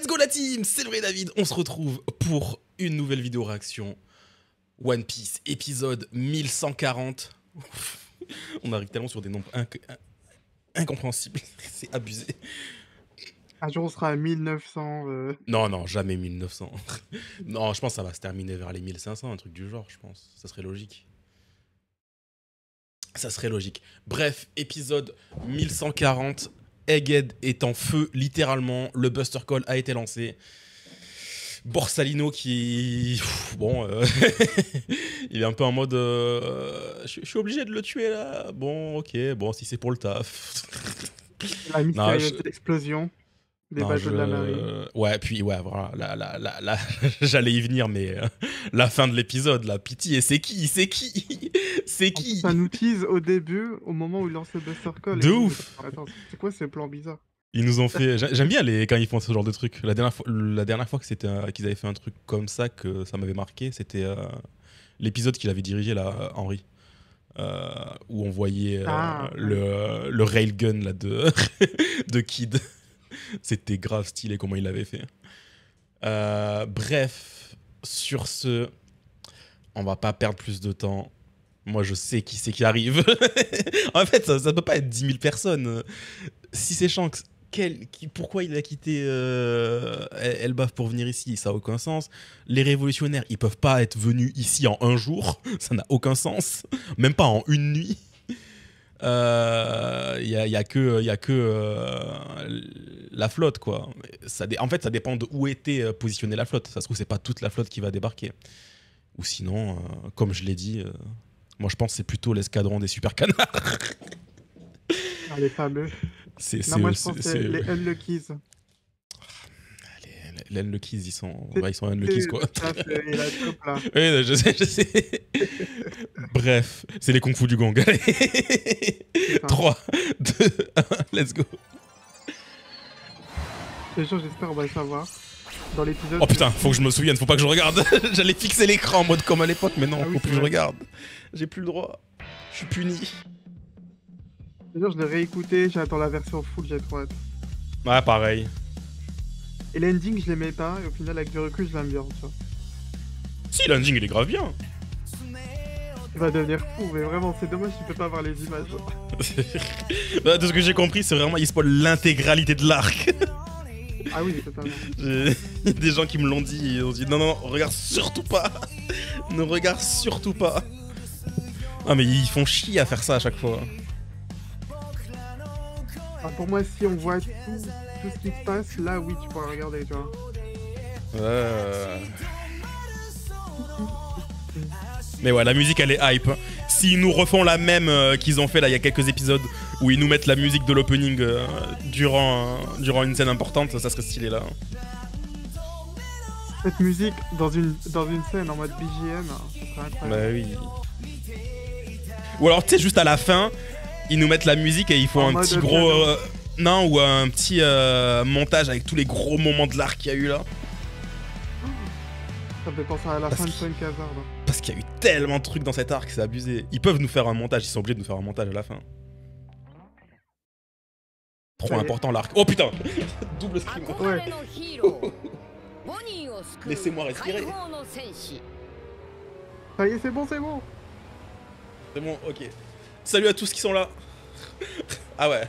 Let's go la team, c'est le vrai David. On se retrouve pour une nouvelle vidéo réaction. One Piece, épisode 1140. On arrive tellement sur des nombres incompréhensibles. C'est abusé. Un jour on sera à 1900. Non, jamais 1900. Non, je pense que ça va se terminer vers les 1500, un truc du genre, je pense. Ça serait logique. Bref, épisode 1140. Egghead est en feu, littéralement. Le Buster Call a été lancé. Borsalino qui... Bon, il est un peu en mode... Je suis obligé de le tuer, là. Bon, ok, bon, si c'est pour le taf. La mystérieuse explosion des bateaux de la marine. Ouais, puis, ouais, voilà, j'allais y venir, mais la fin de l'épisode, là, pitié, c'est qui? C'est qui? Ça nous tease au début, au moment où il lance le Buster Call. De ouf. Attends, c'est quoi ces plans bizarres? Ils nous ont fait... J'aime bien quand ils font ce genre de truc. La dernière fois qu'ils avaient fait un truc comme ça, que ça m'avait marqué, c'était l'épisode qu'il avait dirigé, là, Henry. Où on voyait le railgun là, de Kid. C'était grave stylé comment il l'avait fait. Bref, sur ce, on va pas perdre plus de temps. Moi, je sais qui c'est qui arrive. En fait, ça peut pas être 10 000 personnes. Si c'est Shanks, pourquoi il a quitté Elbaf pour venir ici? Ça n'a aucun sens. Les révolutionnaires, ils peuvent pas être venus ici en un jour. Ça n'a aucun sens. Même pas en une nuit. Y a que la flotte, quoi. En fait, ça dépend de où était positionnée la flotte. Ça se trouve, c'est pas toute la flotte qui va débarquer. Ou sinon, comme je l'ai dit, moi je pense que c'est plutôt l'escadron des super canards. Les fameux. Moi je pense que c'est les Unluckies. Les Unluckies, ils sont Unluckies, quoi. Ça, c'est la top, là. Oui, je sais. Bref, c'est les Kung Fu du Gong. Allez. 3, 2, 1, let's go. J'espère on va le savoir. Dans l'épisode. Oh putain, faut que je me souvienne, faut pas que je regarde. J'allais fixer l'écran en mode comme à l'époque, mais non, faut plus que je regarde. J'ai plus le droit. Je suis puni. D'ailleurs, je l'ai réécouté, j'attends la version full, j'ai trop hâte. Ouais, pareil. Et l'ending, je l'aimais pas, et au final, avec du recul, je l'aime bien, tu vois. Si, l'ending, il est grave bien. Il va devenir fou, mais vraiment, c'est dommage qu'il peut pas avoir les images. Bah, de ce que j'ai compris, c'est vraiment, il spoil l'intégralité de l'arc. Ah oui, totalement. Il y a des gens qui me l'ont dit, ils ont dit non, regarde surtout pas. Ne regarde surtout pas. Ah, mais ils font chier à faire ça à chaque fois. Ah, pour moi, si on voit tout ce qui se passe, là, oui, tu pourras regarder, tu vois. Mais ouais, la musique, elle est hype. S'ils nous refont la même qu'ils ont fait là il y a quelques épisodes, où ils nous mettent la musique de l'opening durant une scène importante, ça serait stylé là. Cette musique dans une scène en mode BGM, ça serait incroyable. Bah oui. Ou alors, tu sais, juste à la fin, ils nous mettent la musique et ils font un petit gros... non, ou un petit montage avec tous les gros moments de l'arc qu'il y a eu là. Ça me fait penser à la fin de Punk Hazard. Parce qu'il y a eu tellement de trucs dans cet arc, c'est abusé. Ils peuvent nous faire un montage, ils sont obligés de nous faire un montage à la fin. Trop important l'arc. Oh putain. Double scream. Ouais. Laissez-moi respirer. Ça y est, c'est bon, c'est bon. C'est bon, ok. Salut à tous qui sont là. Ah ouais.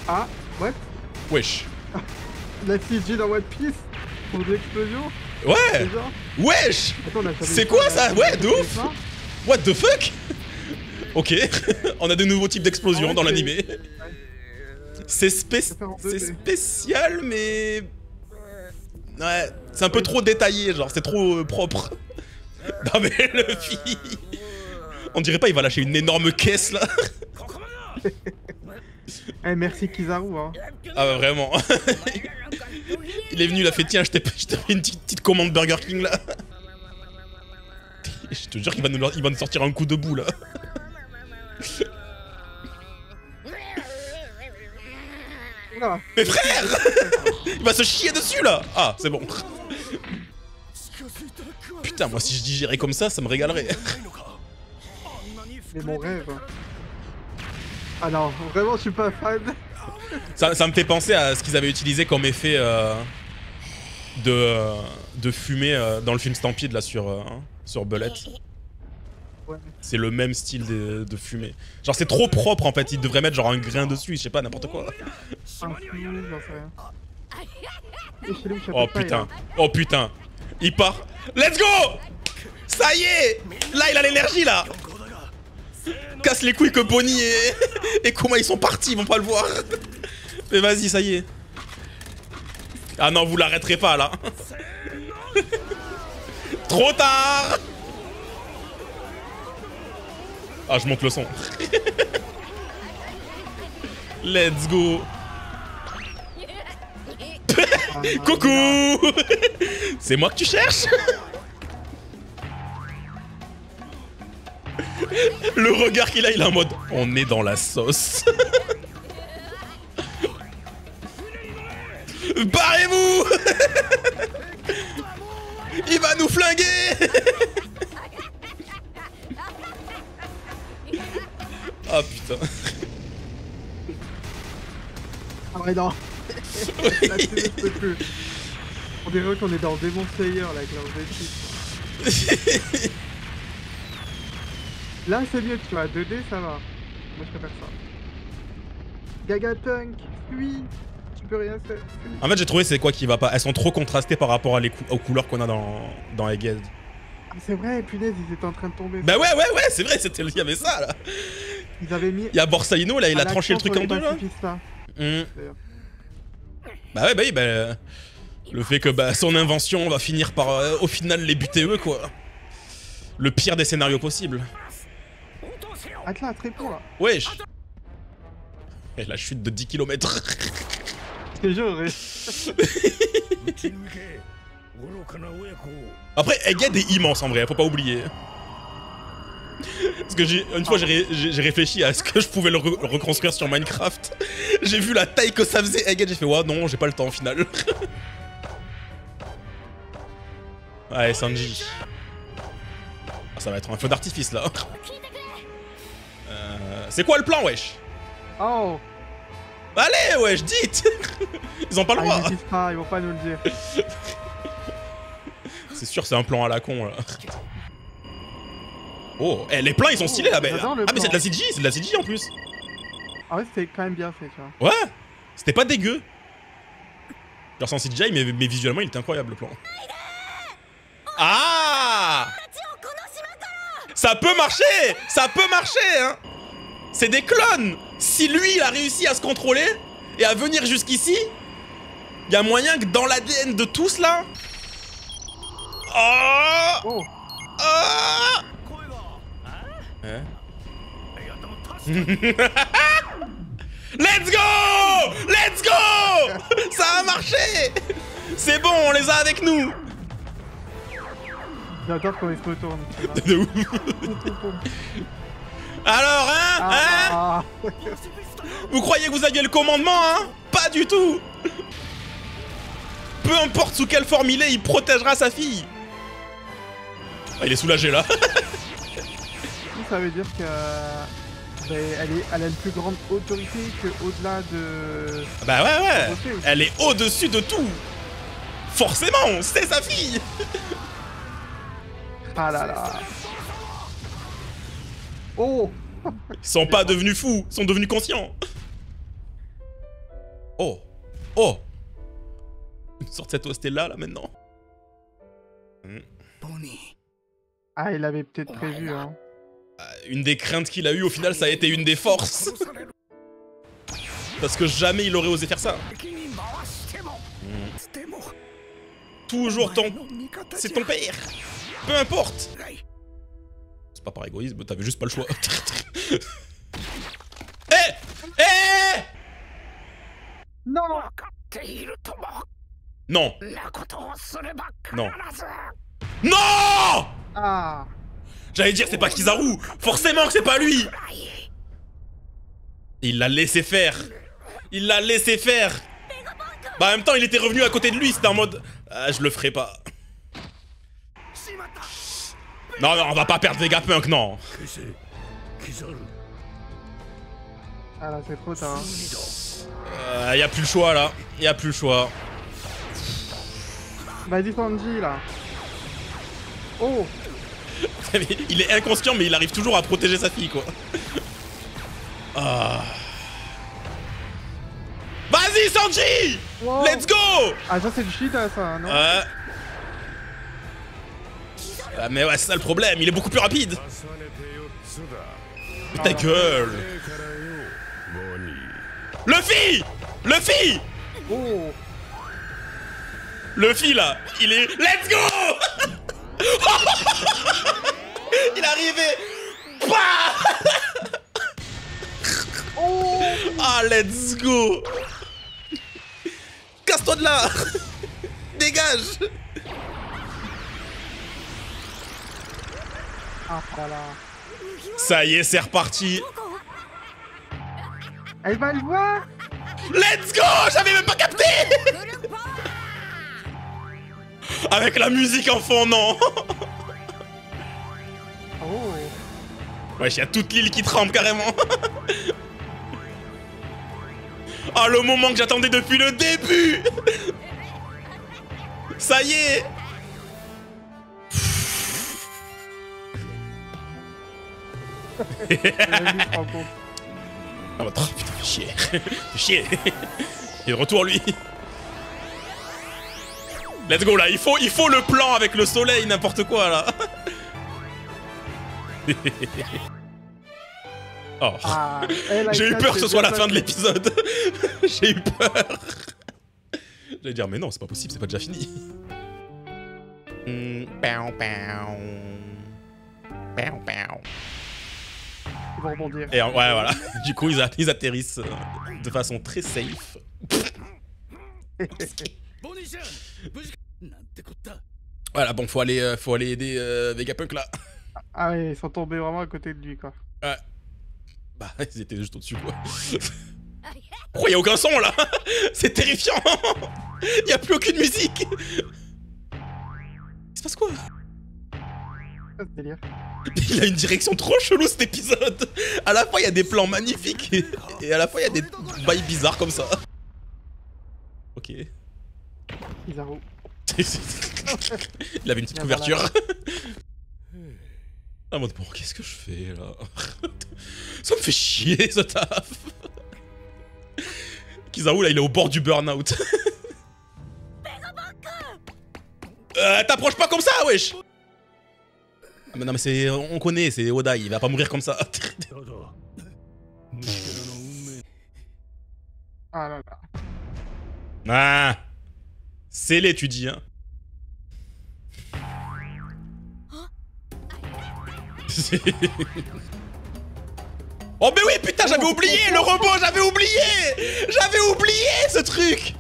Ah, what? Wesh. La CG dans One Piece pour des explosions. Ouais. Wesh. C'est quoi ça? Ouais, de ouf. What the fuck? Ok. On a de nouveaux types d'explosions dans l'animé. C'est spécial, mais... Ouais, c'est un peu trop détaillé, genre, c'est trop propre. Non mais le fille... On dirait pas il va lâcher une énorme caisse, là. Eh, merci Kizaru, hein. Ah bah vraiment. Il est venu, il a fait tiens, je t'ai fait une petite commande Burger King, là. Je te jure qu'il va nous sortir un coup de bout, là. Mais frère, il va se chier dessus là. Ah, c'est bon. Putain, moi si je digérais comme ça me régalerait. C'est mon rêve. Ah non, vraiment je suis pas fan. Ça me fait penser à ce qu'ils avaient utilisé comme effet de fumée dans le film Stampede là sur Bullet. Ouais. C'est le même style de fumée. Genre c'est trop propre en fait, ils devraient mettre genre un grain dessus, je sais pas, n'importe quoi. Un flou, j'en sais rien. Et chez lui, je sais Oh pas, putain, oh putain. Il part. Let's go! Ça y est! Là il a l'énergie là! Casse les couilles que Bonnie et Kuma ils sont partis, ils vont pas le voir. Mais vas-y, ça y est. Ah non, vous l'arrêterez pas là. Trop tard! Ah, je monte le son. Let's go. Coucou. C'est moi que tu cherches? Le regard qu'il a, il est en mode on est dans la sauce. Barrez-vous. Il va nous flinguer. Ah putain. Ah ouais, non. Là, je peux plus. On dirait qu'on est dans Demon Slayer là avec leurs équipes. Là c'est mieux, tu vois, 2D ça va. Moi je préfère ça. Gagatunk, fuis. Tu peux rien faire. Fuis. En fait j'ai trouvé c'est quoi qui va pas. Elles sont trop contrastées par rapport aux couleurs qu'on a dans Egghead. Ah, c'est vrai, punaise, ils étaient en train de tomber. Bah ouais, c'est vrai, il y avait ça là. Ils avaient mis. Il y a Borsalino là, il a tranché le truc en deux là. Bah oui, le fait que son invention va finir par au final les buter eux quoi. Le pire des scénarios possibles. Atlas, très pour là. Wesh. Et la chute de 10 km. C'est jure. Après, Egghead est immense en vrai, faut pas oublier. Parce que une fois j'ai réfléchi à ce que je pouvais le reconstruire sur Minecraft. J'ai vu la taille que ça faisait Egghead, j'ai fait ouais non, j'ai pas le temps au final. Ouais, Sanji. Ah, ça va être un feu d'artifice là. C'est quoi le plan, wesh? Oh. Allez, wesh, dites. Ils ont pas le droit. Ils disent pas, ils vont pas nous le dire. C'est sûr, c'est un plan à la con là. Oh, les plans ils sont stylés là, belle. Ah mais c'est de la CG en plus. Ah ouais, c'était quand même bien fait, tu vois. Ouais, c'était pas dégueu. Genre sans CGI, mais visuellement il était incroyable le plan. Ah, ça peut marcher. Ça peut marcher, hein. C'est des clones. Si lui il a réussi à se contrôler et à venir jusqu'ici, il y a moyen que dans l'ADN de tous là. Oh, Oh. Oh. Hein? Let's go! Let's go! Ça a marché! C'est bon, on les a avec nous! J'adore quand ils se retournent. De ouf. Alors, hein? Vous croyez que vous aviez le commandement, hein? Pas du tout! Peu importe sous quelle forme il protégera sa fille! Ah, il est soulagé là! Ça veut dire que elle a une plus grande autorité que au-delà de. Bah ouais, elle est au-dessus de tout. Forcément, c'est sa fille. Ah là là. Oh. Ils sont pas devenus fous, ils sont devenus conscients. Oh, oh. Sort cette OST là maintenant. Ah, il avait peut-être prévu, hein. Une des craintes qu'il a eues au final, ça a été une des forces. Parce que jamais il aurait osé faire ça. Toujours c'est ton père. Peu importe. C'est pas par égoïsme, t'avais juste pas le choix. Eh. Non. Non. Non. Non. Ah. J'allais dire c'est pas Kizaru. Forcément que c'est pas lui. Il l'a laissé faire. Il l'a laissé faire. Bah en même temps il était revenu à côté de lui. C'était en mode je le ferai pas. Non, on va pas perdre Vegapunk, non. Ah là, c'est trop tard. Y a plus le choix là. Y a plus le choix. Vas-y, Sanji là. Oh! Il est inconscient, mais il arrive toujours à protéger sa fille, quoi. Ah. Vas-y, Sanji! Wow. Let's go! Ah, ça, c'est du shit, ça, non? Ah, mais ouais, c'est ça le problème, il est beaucoup plus rapide. Ta gueule. Luffy! Luffy! Oh! Luffy, là, il est... Let's go! Il est arrivé. Bah. Oh! Ah, let's go. Casse-toi de là. Dégage. Ah, voilà. Ça y est, c'est reparti. Elle va le voir! Let's go. J'avais même pas capté. Avec la musique en fond, non. Oh! Wesh, y'a toute l'île qui tremble carrément. Ah, le moment que j'attendais depuis le début. Ça y est. Ah bah, putain, fais chier. Fais chier. Il est de retour, lui. Let's go, là. Il faut le plan avec le soleil, n'importe quoi, là. Oh. Ah, J'ai eu peur que ce soit la fin de l'épisode. J'ai eu peur. J'allais dire, mais non, c'est pas possible, c'est pas déjà fini. Ils vont rebondir. Et ouais, voilà. Du coup, ils atterrissent de façon très safe. Voilà, bon, faut aller aider Vegapunk là. Ah ouais, ils sont tombés vraiment à côté de lui, quoi. Ouais. Bah, ils étaient juste au-dessus, quoi. Pourquoi y a aucun son là? C'est terrifiant. Y a plus aucune musique. Il se passe quoi? C'est délire. Il a une direction trop chelou cet épisode. À la fois il y a des plans magnifiques et à la fois il y a des bails bizarres comme ça. Ok. Kizaru. Il avait une petite couverture. Ah, bon, qu'est-ce que je fais là? Ça me fait chier ce taf. Kizaru là il est au bord du burn-out. T'approches pas comme ça, wesh. Mais non mais c'est... On connaît, c'est Oda, il va pas mourir comme ça. Ah là là. Ah. C'est les, tu dis, hein. Oh mais oui, putain, j'avais oublié le robot, j'avais oublié ce truc.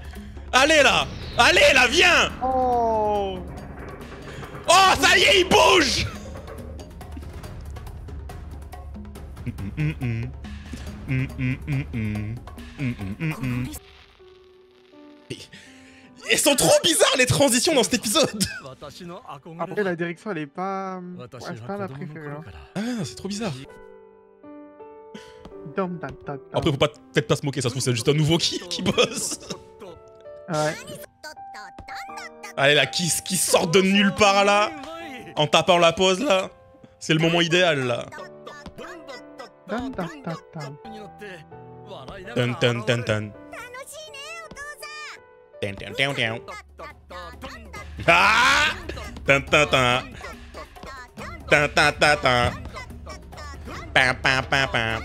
Allez là, viens. Oh! Oh, ça y est, il bouge. Elles sont trop bizarres les transitions dans cet épisode. Après, la direction, elle est pas... Ouais, c'est pas ma préférée. Hein. Ah, c'est trop bizarre. Dum, dum, dum, dum. Après, faut peut-être pas se moquer, ça se trouve, c'est juste un nouveau qui bosse. Ouais. Allez là, qui sort de nulle part là, en tapant la pause là. C'est le moment idéal là. Dum, dum, dum, dum. Dun dun dun dun. Dun dun dun dun. Ah! Dun dun dun. Dun dun dun dun. Pam pam pam pam.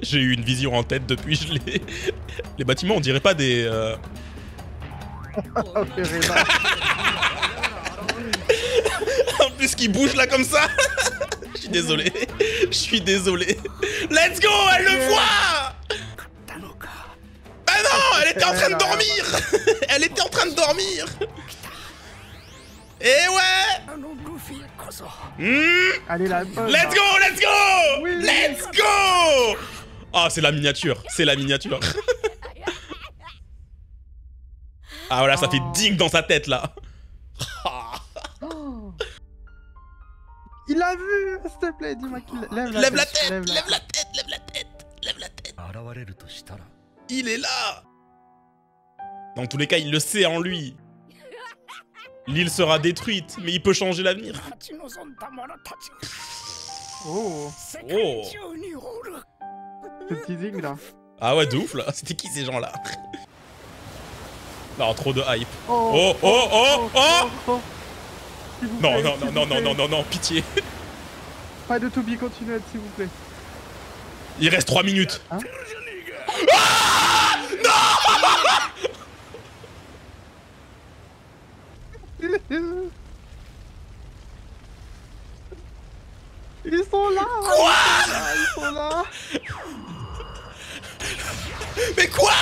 J'ai eu une vision en tête depuis, je l'ai... Les bâtiments, on dirait pas des... En plus, qui bouge là comme ça. Je suis désolé. Let's go, elle le voit. Ah non, elle était en train de dormir. Et ouais. Allez, là. Let's go. Oui. Let's go. Ah, c'est la miniature. Ah voilà, ça fait ding dans sa tête là. Oh. Il l'a vu, s'il te plaît, dis-moi qu'il... Lève la tête. Il est là. Dans tous les cas, il le sait en lui. L'île sera détruite, mais il peut changer l'avenir. Oh, Oh. ce teasing là. Ah ouais, de ouf là. C'était qui ces gens-là? Non, trop de hype. Oh, Oh. S'il vous Non, plaît, non, s'il non, vous non, plaît. non, non, non, pitié. Pas de to be continued, s'il vous plaît. Il reste 3 minutes. Hein? Ils sont là. Quoi? Ils sont là. Mais quoi?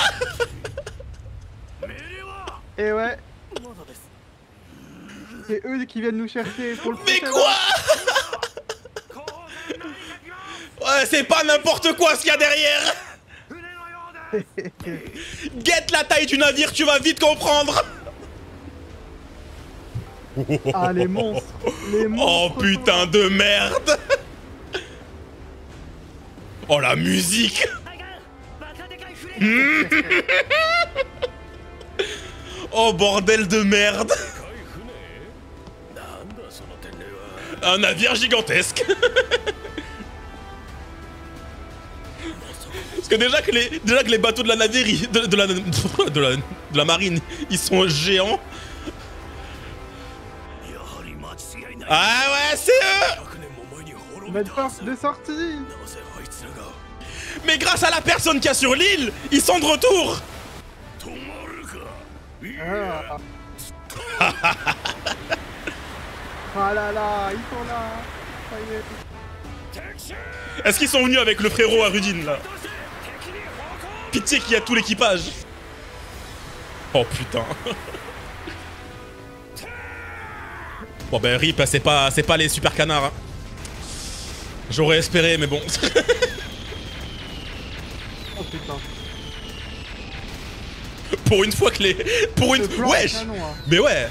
Et ouais. C'est eux qui viennent nous chercher pour le Mais prochain quoi? Ouais, c'est pas n'importe quoi ce qu'il y a derrière. Guette la taille du navire, tu vas vite comprendre. Ah, les monstres. Les Oh monstres. putain de merde. Oh la musique. Oh bordel de merde. Un navire gigantesque. Parce que déjà que les bateaux de la navire, de la marine, ils sont géants. Ah ouais, c'est eux. Notre force de sortie. Mais grâce à la personne qu'il y a sur l'île, ils sont de retour. Ah. Ah là là, ils sont là. Ça y est. Est-ce qu'ils sont venus avec le frérot Arudine là? Pitié qu'il y a tout l'équipage. Oh putain. Bon ben RIP, c'est pas les super canards. Hein. J'aurais espéré mais bon. Oh putain. Pour une fois que les... Pour une... Ce plan Wesh. est canon, hein. Mais ouais.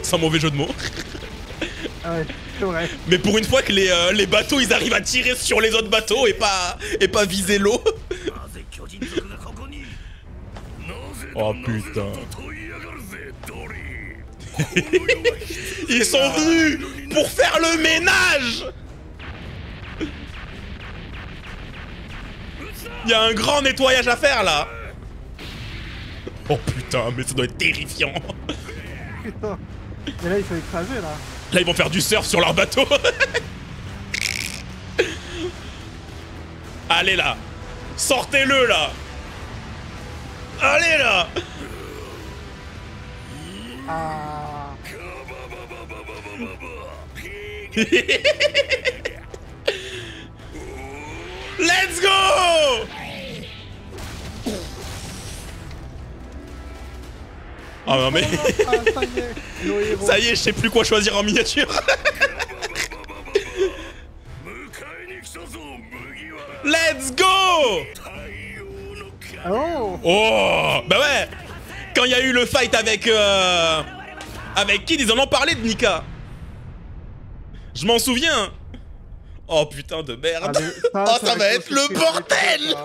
Sans mauvais jeu de mots. Ah ouais, c'est vrai. Mais pour une fois que les bateaux ils arrivent à tirer sur les autres bateaux et pas viser l'eau. Oh putain. Ils sont venus pour faire le ménage. Il y a un grand nettoyage à faire là. Oh putain, mais ça doit être terrifiant. Putain. Mais là, ils sont écrasés là. Là ils vont faire du surf sur leur bateau. Allez là. Sortez-le là. Allez là. Ah. Let's go. Oh non mais... Ah, ça y est, nos héros. Ça y est, je sais plus quoi choisir en miniature. Let's go. Oh. Oh. Bah ouais. Quand il y a eu le fight avec... Avec Kid, ils en ont parlé de Nika. Je m'en souviens. Oh putain de merde. Allez, Oh ça va être le bordel.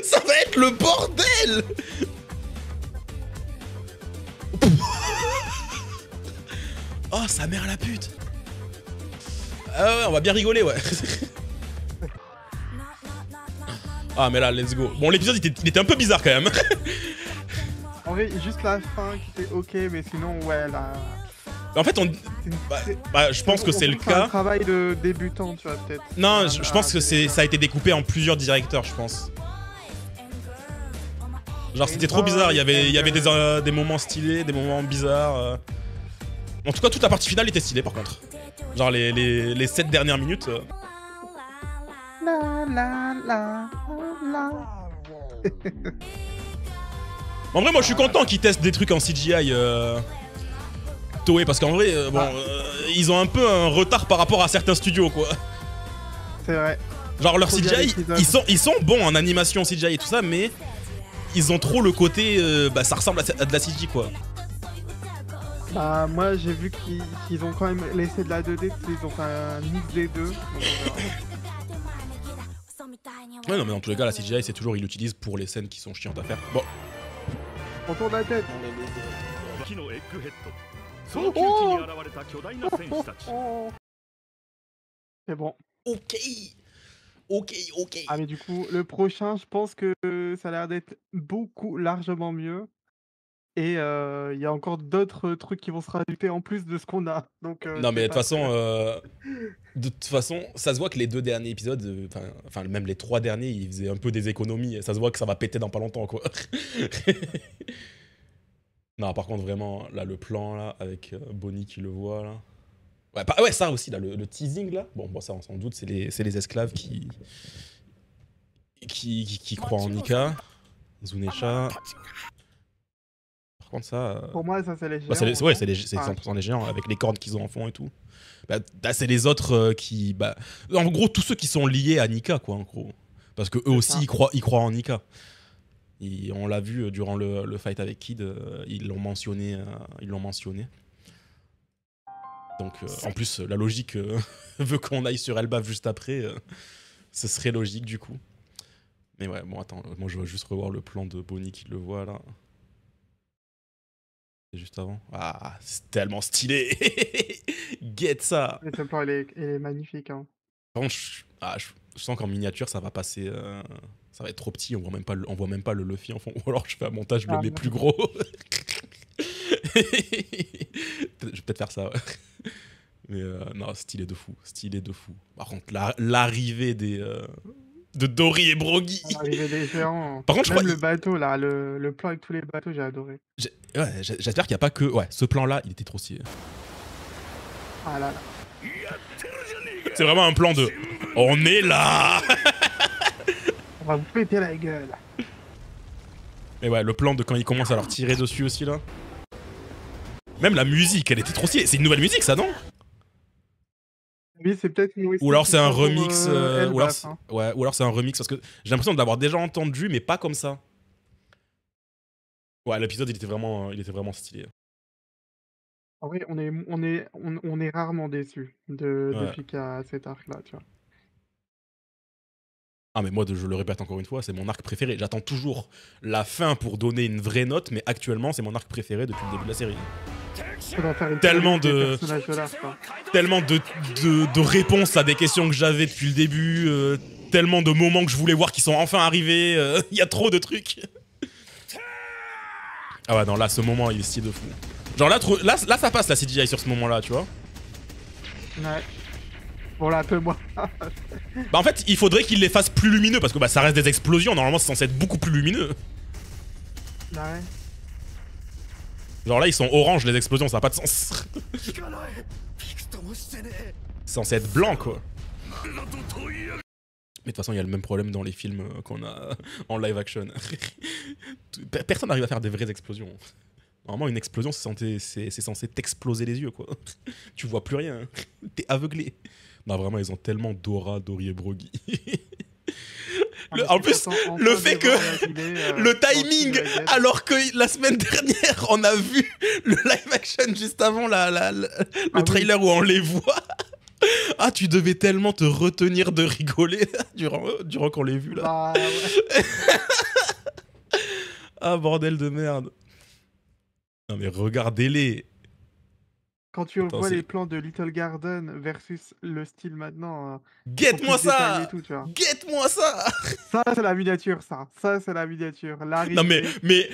Ça va être le bordel. Oh sa mère la pute. Ah ouais, on va bien rigoler ouais. Ah mais là let's go. Bon l'épisode il était un peu bizarre quand même. En vrai, juste la fin qui était ok, mais sinon, ouais, là. En fait on... c'est- Bah, je pense que c'est le un cas. travail de débutant, tu vois, peut-être. Non, je pense que ça a été découpé en plusieurs directeurs, je pense. Genre c'était trop bizarre, il y avait des moments stylés, des moments bizarres. En tout cas, toute la partie finale était stylée par contre. Genre les 7 dernières minutes. La la la la. En vrai, moi je suis content qu'ils testent des trucs en CGI. Toei, parce qu'en vrai, bon, ils ont un peu un retard par rapport à certains studios quoi. C'est vrai. Genre leur Trop bien CGI, l'épisode. ils sont bons en animation CGI et tout ça, mais ils ont trop le côté, bah ça ressemble à de la CGI quoi. Bah, moi, j'ai vu qu'ils ont quand même laissé de la 2D, ils ont fait un mix des deux. Donc on verra. Ouais, non, mais dans tous les cas, la CGI, c'est toujours, il l'utilise pour les scènes qui sont chiantes à faire. Bon. On tourne la tête. Oh Oh. C'est bon. Ok. Ok. Ah mais du coup, le prochain, je pense que ça a l'air d'être largement mieux. Et il y a encore d'autres trucs qui vont se rajouter en plus de ce qu'on a. Donc Non, mais c'est de pas toute façon, ça se voit que les 2 derniers épisodes, enfin même les 3 derniers, ils faisaient un peu des économies. Et ça se voit que ça va péter dans pas longtemps, quoi. Non, par contre, vraiment, là, le plan, là, avec Bonnie qui le voit, là. Ouais, ça aussi, là, le teasing, là. Bon, ça, on s'en doute, c'est les esclaves qui croient en Nika. Zunesha. Par contre, ça... Pour moi, ça c'est les géants. Bah, c'est 100% Enfin, les géants, avec les cornes qu'ils ont en fond et tout. Bah, là, c'est les autres qui... Bah, en gros, tous ceux qui sont liés à Nika, quoi, en gros. Parce que eux aussi, ça. ils croient en Nika. On l'a vu durant le fight avec Kid, ils l'ont mentionné. Donc, en plus, la logique veut qu'on aille sur Elbaf juste après. Ce serait logique, du coup. Mais ouais, bon, attends, moi, je veux juste revoir le plan de Bonnie qui le voit, là. C'est juste avant. Ah, c'est tellement stylé. Get ça. ce plan, il est magnifique. Hein. Par contre, je sens qu'en miniature, ça va passer... ça va être trop petit, on voit même pas le Luffy en fond. Ou alors je fais un montage, je le mets plus gros. Je vais peut-être faire ça, ouais. Mais non, stylé de fou. Par contre, l'arrivée de Dory et Brogy. L'arrivée des géants. Par contre, je Même crois... le bateau, là, le plan avec tous les bateaux, j'ai adoré. Ouais, j'espère qu'il n'y a pas que... Ouais, ce plan-là, il était trop stylé. Ah là là. C'est vraiment un plan de... On est là. On va vous péter la gueule. Mais ouais, le plan de quand il commence à leur tirer dessus aussi, là. Même la musique, elle était trop stylée. C'est une nouvelle musique, ça, non? Oui, c'est peut-être une... Ou alors c'est un remix, Elbaf, hein. ou alors c'est un remix parce que j'ai l'impression de l'avoir déjà entendu, mais pas comme ça. Ouais, l'épisode il était vraiment stylé. En vrai, on est rarement déçus depuis qu'il y a cet arc-là, tu vois. Ah mais moi, je le répète encore une fois, c'est mon arc préféré. J'attends toujours la fin pour donner une vraie note, mais actuellement c'est mon arc préféré depuis le début de la série. Tellement de réponses à des questions que j'avais depuis le début, tellement de moments que je voulais voir qui sont enfin arrivés. Il y a trop de trucs. Ah ouais, non, là, ce moment, il est stylé de fou. Genre là, ça passe la CGI sur ce moment-là, tu vois. Ouais. Bon là, un peu moins. Bah en fait, il faudrait qu'il les fasse plus lumineux, parce que bah ça reste des explosions, normalement c'est censé être beaucoup plus lumineux. Ouais. Genre là, ils sont orange, les explosions, ça n'a pas de sens. C'est censé être blanc, quoi. Mais de toute façon, il y a le même problème dans les films qu'on a en live action. Personne n'arrive à faire des vraies explosions. Normalement, une explosion, c'est censé t'exploser les yeux, quoi. Tu vois plus rien. T'es aveuglé. Non, vraiment, ils ont tellement Dory et Brogy. En plus, le fait que le timing, alors que la semaine dernière, on a vu le live action juste avant le trailer où on les voit. Ah, tu devais tellement te retenir de rigoler durant qu'on les vu là. Bah, ouais. Ah, bordel de merde. Non mais regardez-les. Quand tu vois les plans de Little Garden versus le style maintenant... Guette-moi ça. Tout, Guette-moi ça. Ça, c'est la miniature, ça. Ça, c'est la miniature. Non mais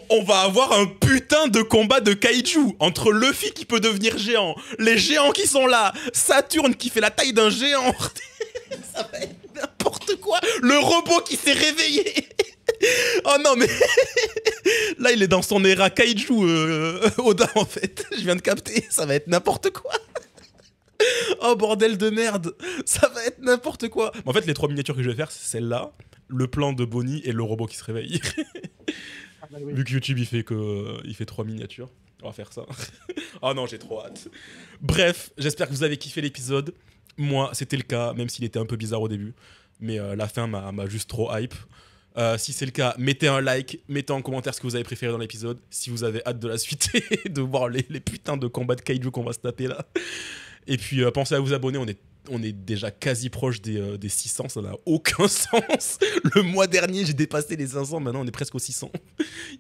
on va avoir un putain de combat de kaiju entre Luffy qui peut devenir géant, les géants qui sont là, Saturne qui fait la taille d'un géant. Ça va être n'importe quoi. Le robot qui s'est réveillé. Oh non mais là il est dans son era kaiju Oda en fait. Je viens de capter, ça va être n'importe quoi. Oh bordel de merde, ça va être n'importe quoi. En fait les 3 miniatures que je vais faire c'est celle-là, le plan de Bonnie et le robot qui se réveille. Ah bah oui. Vu que YouTube il fait 3 miniatures, on va faire ça. Oh non j'ai trop hâte. Bref, j'espère que vous avez kiffé l'épisode. Moi c'était le cas, même s'il était un peu bizarre au début. Mais la fin m'a juste trop hype. Si c'est le cas, mettez un like, mettez en commentaire ce que vous avez préféré dans l'épisode, si vous avez hâte de la suite et de voir les putains de combats de kaiju qu'on va se taper là. Et puis, pensez à vous abonner. On est déjà quasi proche des 600. Ça n'a aucun sens. Le mois dernier, j'ai dépassé les 500. Maintenant, on est presque aux 600.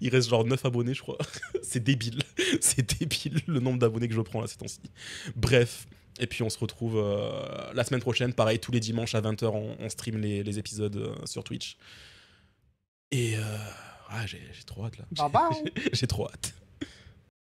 Il reste genre 9 abonnés, je crois. C'est débile. C'est débile le nombre d'abonnés que je prends là ces temps-ci. Bref. Et puis, on se retrouve la semaine prochaine. Pareil, tous les dimanches à 20h, on stream les épisodes sur Twitch. Et j'ai trop hâte là. Bye bye. J'ai trop hâte.